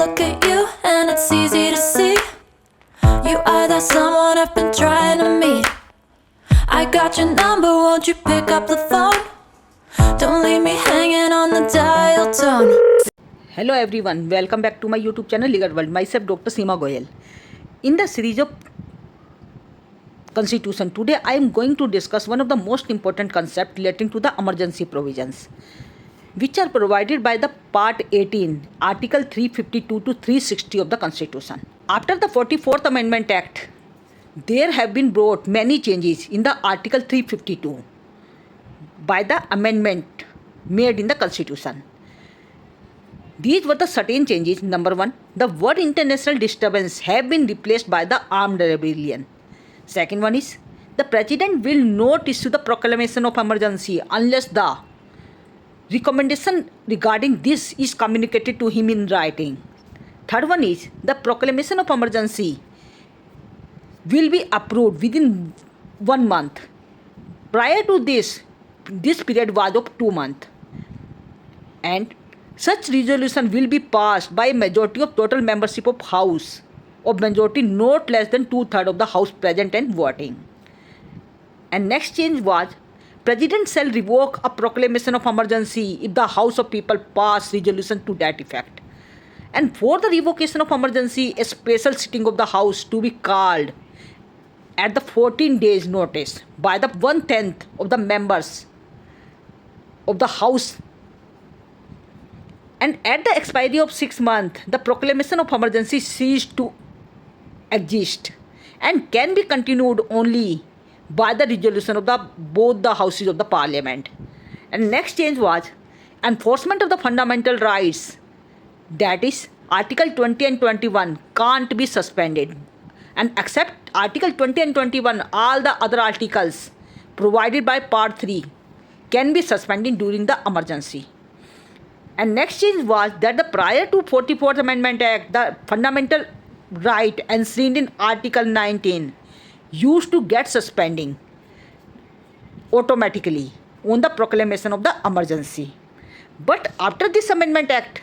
look at you and it's easy to see you are that someone I've been trying to meet. I got your number, won't you pick up the phone? Don't leave me hanging on the dial tone. Hello everyone, welcome back to my YouTube channel Legal World. Myself Dr. Seema Goyal. In the series of Constitution, today I am going to discuss one of the most important concepts relating to the emergency provisions, which are provided by the Part 18, Article 352 to 360 of the Constitution. After the 44th Amendment Act, there have been brought many changes in the Article 352 by the amendment made in the Constitution. These were the certain changes. Number one, the word international disturbance have been replaced by the armed rebellion. Second one is, the President will not issue the proclamation of emergency unless the recommendation regarding this is communicated to him in writing. Third one is, the proclamation of emergency will be approved within 1 month. Prior to this period was of 2 months. And such resolution will be passed by a majority of total membership of House, of majority not less than 2/3 of the House present and voting. And next change was, President shall revoke a proclamation of emergency if the House of People pass resolution to that effect. And for the revocation of emergency, a special sitting of the House to be called at the 14 days notice by the 1/10 of the members of the House. And at the expiry of 6 months, the proclamation of emergency ceased to exist and can be continued only by the resolution of both the houses of the Parliament. And next change was, enforcement of the fundamental rights, that is Article 20 and 21 can't be suspended, and except Article 20 and 21, all the other articles provided by Part 3 can be suspended during the emergency. And next change was that the prior to 44th Amendment Act, the fundamental right enshrined in Article 19 used to get suspending automatically on the proclamation of the emergency. But after this Amendment Act,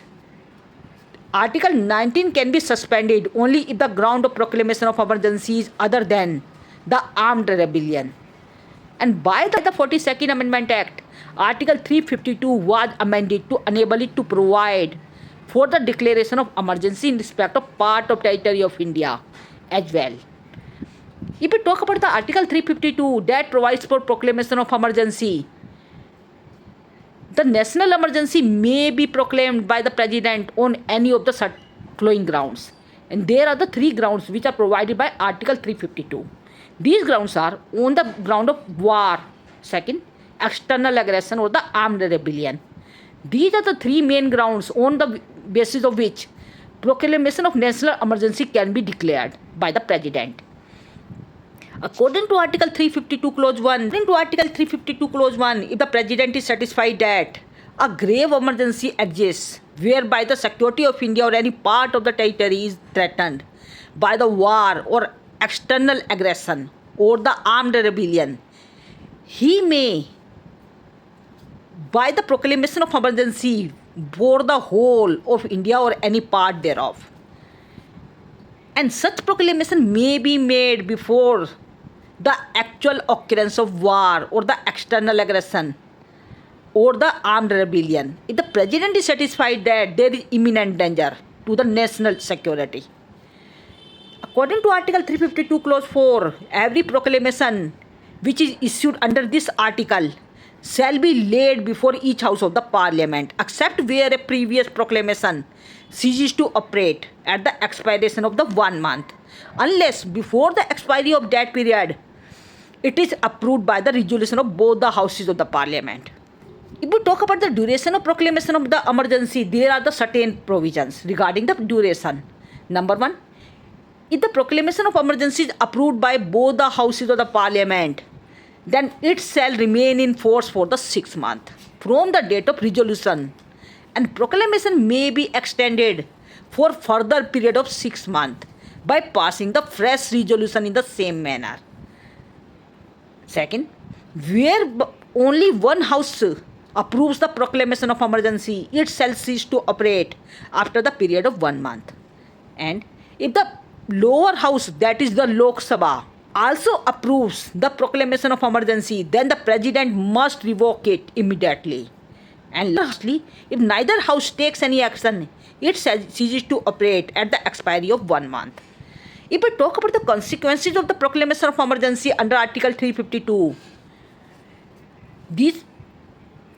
Article 19 can be suspended only if the ground of proclamation of emergency is other than the armed rebellion. And by the 42nd Amendment Act, Article 352 was amended to enable it to provide for the declaration of emergency in respect of part of territory of India as well. If we talk about the Article 352 that provides for proclamation of emergency, the national emergency may be proclaimed by the President on any of the following grounds. And there are the 3 grounds which are provided by Article 352. These grounds are on the ground of war, second, external aggression or the armed rebellion. These are the 3 main grounds on the basis of which proclamation of national emergency can be declared by the President. According to Article 352 Clause 1, if the President is satisfied that a grave emergency exists whereby the security of India or any part of the territory is threatened by the war or external aggression or the armed rebellion, he may, by the proclamation of emergency, bore the whole of India or any part thereof. And such proclamation may be made before the actual occurrence of war or the external aggression or the armed rebellion, if the President is satisfied that there is imminent danger to the national security. According to Article 352 Clause 4, every proclamation which is issued under this article shall be laid before each house of the Parliament, except where a previous proclamation ceases to operate at the expiration of the 1 month, unless before the expiry of that period it is approved by the resolution of both the houses of the Parliament. If we talk about the duration of proclamation of the emergency, there are the certain provisions regarding the duration. Number 1, if the proclamation of emergency is approved by both the houses of the Parliament, then it shall remain in force for the 6 months from the date of resolution, and proclamation may be extended for further period of 6 months by passing the fresh resolution in the same manner. Second, where only one house approves the proclamation of emergency, it shall cease to operate after the period of 1 month. And if the lower house, that is the Lok Sabha, also approves the proclamation of emergency, then the president must revoke it immediately. And lastly, if neither house takes any action, it ceases to operate at the expiry of 1 month. If we talk about the consequences of the proclamation of emergency under Article 352, these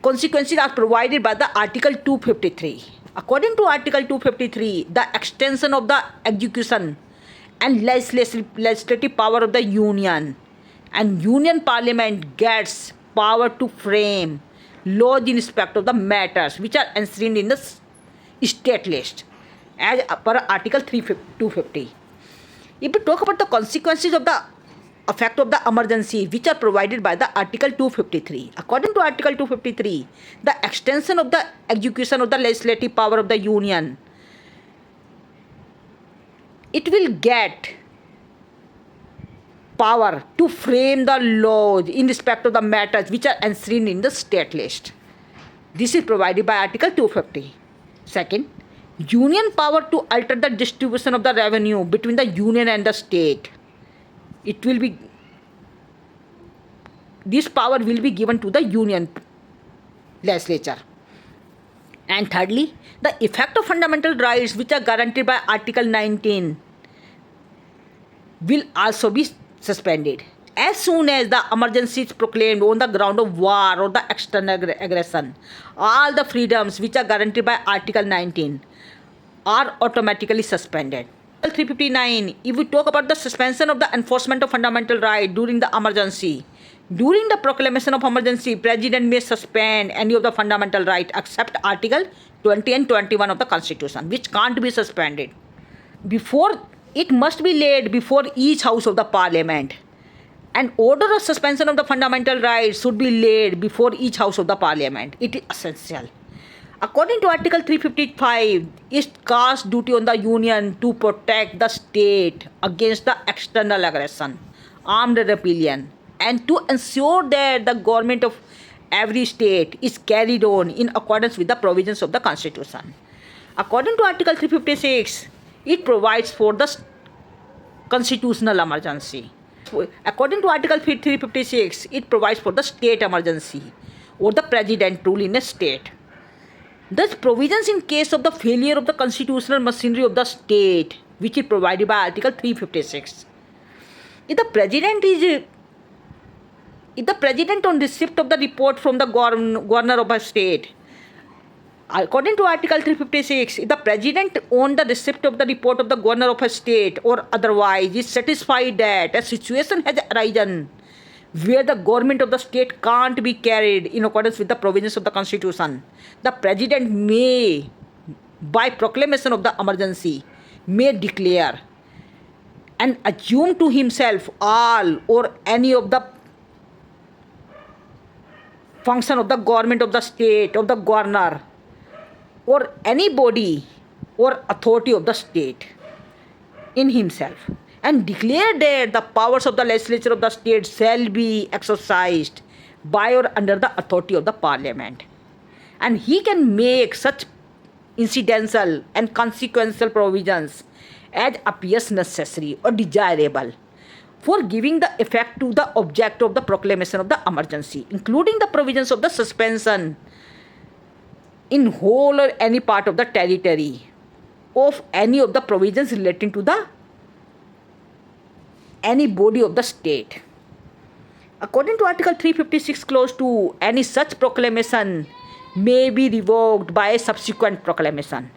consequences are provided by the Article 253. According to Article 253, the extension of the execution and legislative power of the Union, and Union Parliament gets power to frame laws in respect of the matters which are enshrined in the state list as per Article 250. If we talk about the consequences of the effect of the emergency which are provided by the Article 253. According to Article 253, the extension of the execution of the legislative power of the Union, it will get power to frame the laws in respect of the matters which are enshrined in the state list. This is provided by Article 250. Second, union power to alter the distribution of the revenue between the union and the state. This power will be given to the union legislature. And thirdly, the effect of fundamental rights which are guaranteed by Article 19 will also be suspended. As soon as the emergency is proclaimed on the ground of war or the external aggression, all the freedoms which are guaranteed by Article 19 are automatically suspended. Article 359, if we talk about the suspension of the enforcement of fundamental right during the emergency, during the proclamation of emergency, President may suspend any of the fundamental right except Article 20 and 21 of the Constitution, which can't be suspended. It must be laid before each house of the Parliament. An order of suspension of the fundamental rights should be laid before each house of the Parliament. It is essential. According to Article 355, it casts duty on the Union to protect the state against the external aggression, armed rebellion, and to ensure that the government of every state is carried on in accordance with the provisions of the Constitution. According to Article 356, it provides for the constitutional emergency. According to Article 356, it provides for the state emergency or the president rule in a state. Thus, provisions in case of the failure of the constitutional machinery of the state, which is provided by Article 356. If the president on receipt of the report from the governor of a state, according to Article 356, if the president on the receipt of the report of the governor of a state or otherwise is satisfied that a situation has arisen where the government of the state can't be carried in accordance with the provisions of the Constitution, the president may, by proclamation of the emergency, may declare and assume to himself all or any of the function of the government of the state, of the governor, or any body or authority of the state in himself, and declare that the powers of the legislature of the state shall be exercised by or under the authority of the Parliament. And he can make such incidental and consequential provisions as appears necessary or desirable for giving the effect to the object of the proclamation of the emergency, including the provisions of the suspension in whole or any part of the territory of any of the provisions relating to the any body of the state. According to Article 356 Clause 2, any such proclamation may be revoked by a subsequent proclamation.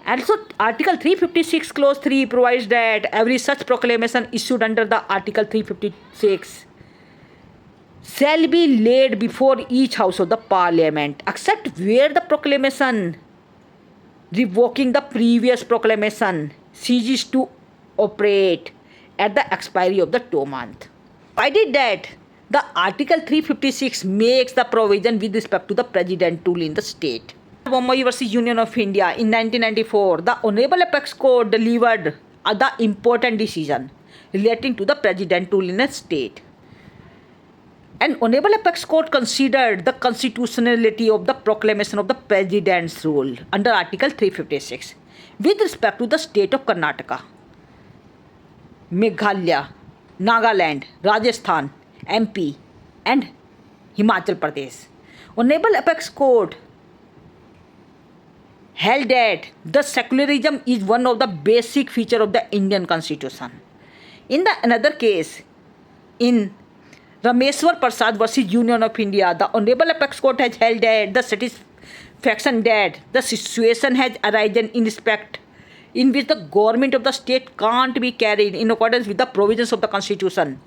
Also, Article 356 Clause 3 provides that every such proclamation issued under the Article 356 shall be laid before each house of the Parliament, except where the proclamation revoking the previous proclamation ceases to operate at the expiry of the 2 month. Provided that the Article 356 makes the provision with respect to the president rule in the state. Bombay versus Union of India in 1994, the Honorable Apex Court delivered the important decision relating to the president rule in a state. An Honorable Apex Court considered the constitutionality of the proclamation of the president's rule under Article 356. with respect to the state of Karnataka, Meghalaya, Nagaland, Rajasthan, MP, and Himachal Pradesh. Honorable Apex Court held that the secularism is one of the basic features of the Indian Constitution. In the another case, in Rameswar Prasad versus Union of India, the Honorable Apex Court has held that the satisfaction that the situation has arisen in respect in which the government of the state can't be carried in accordance with the provisions of the Constitution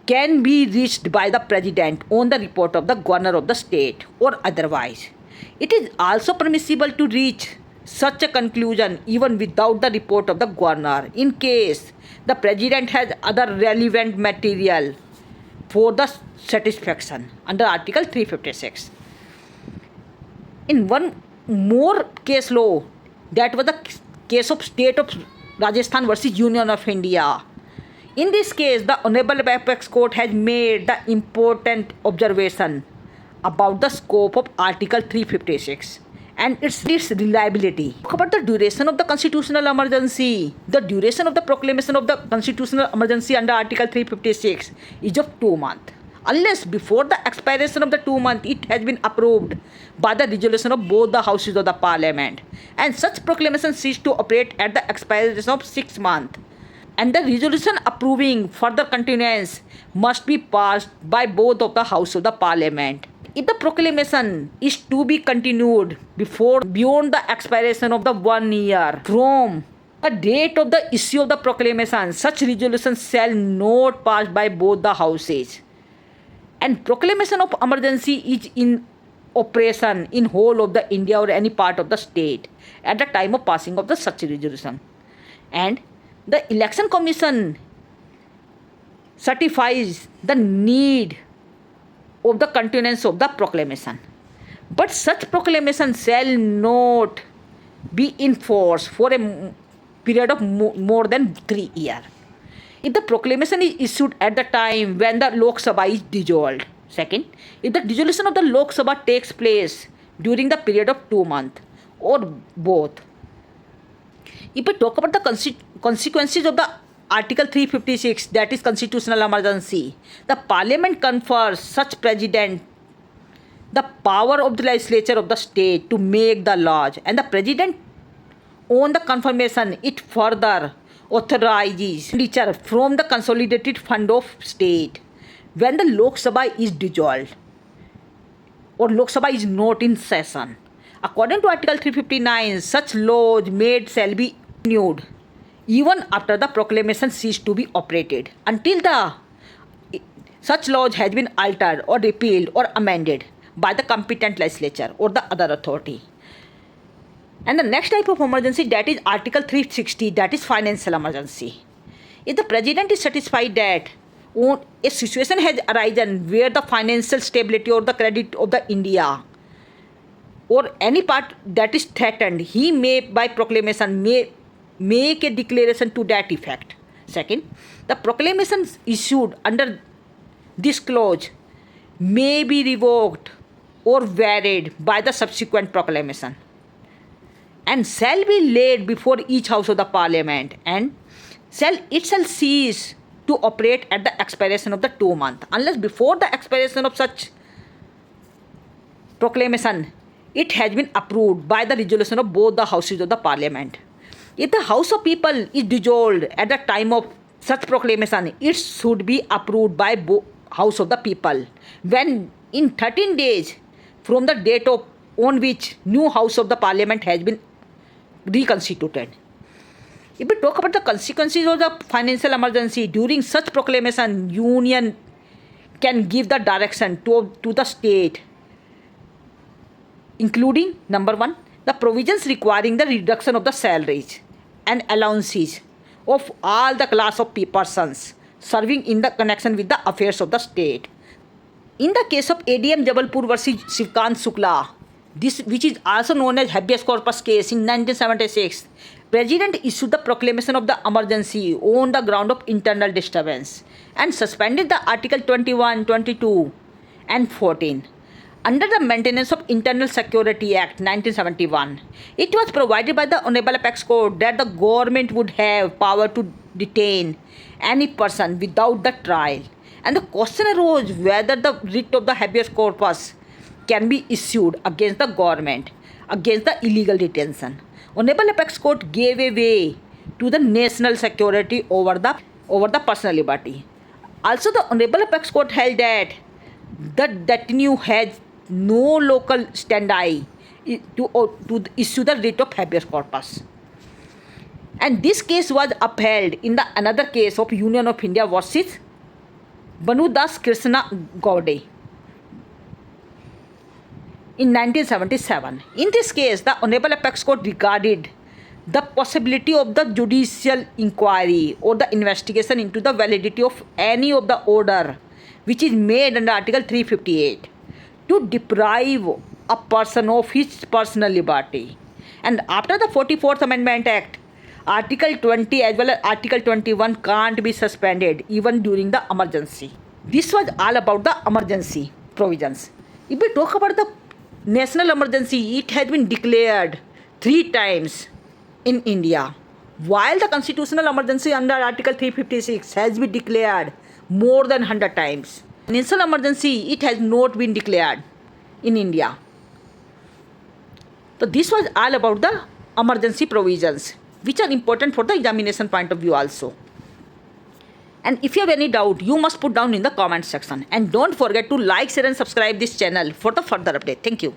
can be reached by the President on the report of the Governor of the state or otherwise. It is also permissible to reach such a conclusion even without the report of the Governor in case the President has other relevant material for the satisfaction under Article 356. In one more case law, that was the case of State of Rajasthan versus Union of India. In this case, the Honorable Apex Court has made the important observation about the scope of Article 356 and its reliability. Talk about the duration of the constitutional emergency. The duration of the proclamation of the constitutional emergency under Article 356 is of 2 months. Unless before the expiration of the 2 months it has been approved by the resolution of both the houses of the parliament, and such proclamation ceased to operate at the expiration of 6 months, and the resolution approving further continuance must be passed by both of the houses of the parliament. If the proclamation is to be continued beyond the expiration of the 1 year from a date of the issue of the proclamation, such resolution shall not pass by both the houses. And proclamation of emergency is in operation in whole of the India or any part of the state at the time of passing of the such resolution. And the Election Commission certifies the need of the continuance of the proclamation. But such proclamation shall not be in force for a period of more than 3 years. If the proclamation is issued at the time when the Lok Sabha is dissolved. Second, if the dissolution of the Lok Sabha takes place during the period of 2 months or both. If we talk about the consequences of the Article 356, that is constitutional emergency, the Parliament confers such President the power of the legislature of the state to make the laws, and the President on the confirmation it further authorizes expenditure from the consolidated fund of state when the Lok Sabha is dissolved or Lok Sabha is not in session. According to Article 359, such laws made shall be renewed even after the proclamation ceased to be operated until such laws has been altered or repealed or amended by the competent legislature or the other authority. And the next type of emergency, that is Article 360, that is financial emergency. If the President is satisfied that a situation has arisen where the financial stability or the credit of the India or any part that is threatened, he may by proclamation may make a declaration to that effect. Second, the proclamations issued under this clause may be revoked or varied by the subsequent proclamation, and shall be laid before each house of the parliament, and shall cease to operate at the expiration of the 2 months, unless before the expiration of such proclamation it has been approved by the resolution of both the houses of the parliament. If the House of People is dissolved at the time of such proclamation, it should be approved by House of the People when in 13 days from the date on which new House of the Parliament has been reconstituted. If we talk about the consequences of the financial emergency, during such proclamation, Union can give the direction to the state, including number 1, the provisions requiring the reduction of the salaries and allowances of all the class of persons serving in the connection with the affairs of the state. In the case of ADM Jabalpur versus Shivkant Shukla, this which is also known as habeas corpus case in 1976, President issued the proclamation of the emergency on the ground of internal disturbance and suspended the Article 21, 22 and 14. Under the Maintenance of Internal Security Act 1971, it was provided by the Honorable Apex Court that the government would have power to detain any person without the trial. And the question arose whether the writ of the habeas corpus can be issued against the government, against the illegal detention. Honorable Apex Court gave a way to the national security over the personal liberty. Also, the Honorable Apex Court held that the detainee has no local standi to issue the writ of habeas corpus. And this case was upheld in the another case of Union of India versus Banudas Krishna Gowde in 1977. In this case, the Honorable Apex Court regarded the possibility of the judicial inquiry or the investigation into the validity of any of the order which is made under Article 358 to deprive a person of his personal liberty. And after the 44th Amendment Act, Article 20 as well as Article 21 can't be suspended even during the emergency. This was all about the emergency provisions. If we talk about the national emergency, it has been declared 3 times in India, while the constitutional emergency under Article 356 has been declared more than 100 times. National emergency, it has not been declared in India. So this was all about the emergency provisions, which are important for the examination point of view also. And if you have any doubt, you must put down in the comment section. And don't forget to like, share and subscribe this channel for the further update. Thank you.